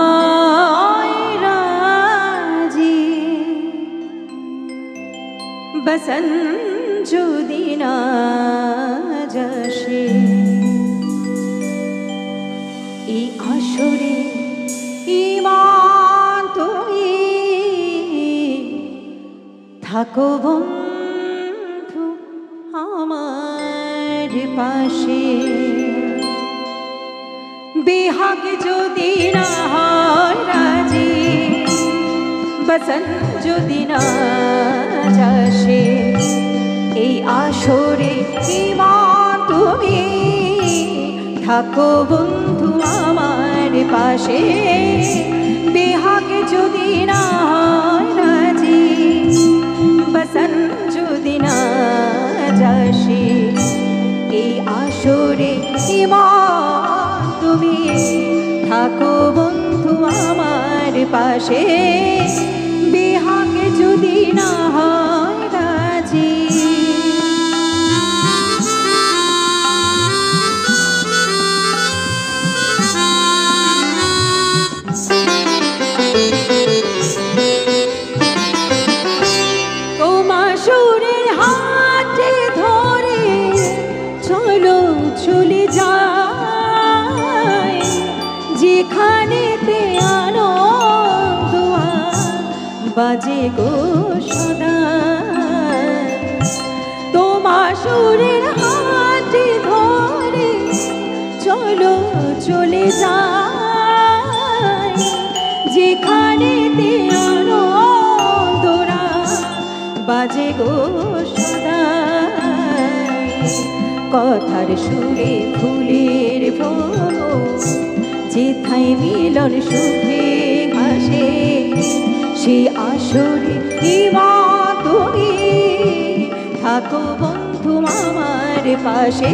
হয় রাজি বসন্ত যদি না যাসে এই আসরে ইমান তুমি থাকো বন্ধু আমার পাশে বেহাগ যদি না হয় রাজি বসন্ত যদি না যাসে এই আসরে ইমান তুমি থাকো বন্ধু আমার পাশে বেহাগ যদি না হয় রাজি বসন্ত যদি না যাসে এই আসরে ইমান তুমি থাকো বন্ধু আমার পাশে বেহাগ যদি না হয় রাজি তোমার সুরের হাতে ধরে চলো চলে যায় যেখানেতে আনন্দ বাজে গো সদা তোমার সুরের হাতে ধরে চলো চলে যায় যেখানেতে আনন্দরা বাজে গো সদা কথার সুরে ফুলের ভ্রমর যেথায় মিলন সুখে ঘাসে সে আসরে ইমান তুমি থাকো বন্ধু আমার পাশে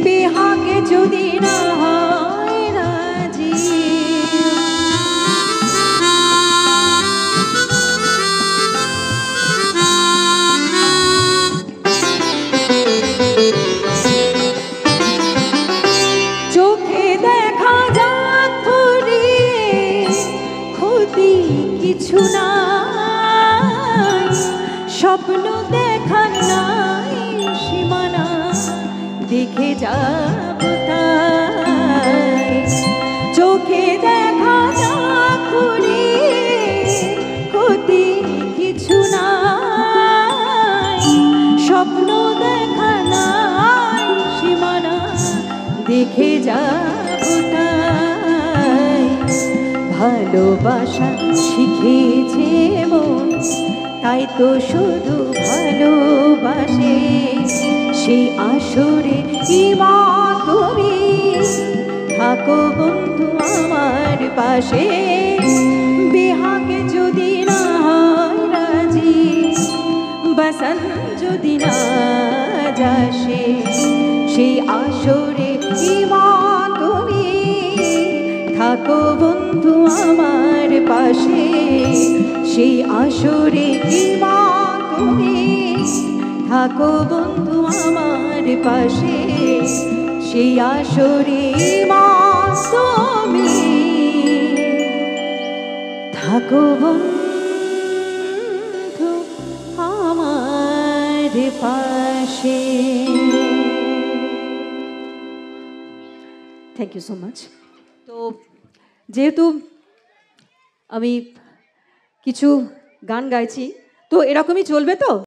বেহাগে যদি না হয় রাজি চোখে দেখা যাক ফুরিয়ে ক্ষতি কিছু নাই স্বপ্ন দেখার নাই সীমানা দেখে যাব তাই চোখে দেখা যাক ফুরিয়ে ক্ষতি কিছু নাই স্বপ্ন দেখা নাই সীমানা দেখে যাব তাই ভালোবাসা শিখেছে মন তাই তো শুধু ভালোবাসে সেই আসরে ইমান তুমি থাকো বন্ধু আমার পাশে বেহাগে যদি না হয় রাজি বসন্ত যদি না যাসে সেই আসরে ইমান তুমি থাকো বন্ধু আমার পাশে সেই আসরে ইমান তুমি থাকো বন্ধু আমার পাশে সেই আসরে ইমান তুমি থাকো বন্ধু আমার পাশে। Thank you so much. তো যেহেতু আমি কিছু গান গাইছি তো এরকমই চলবে তো।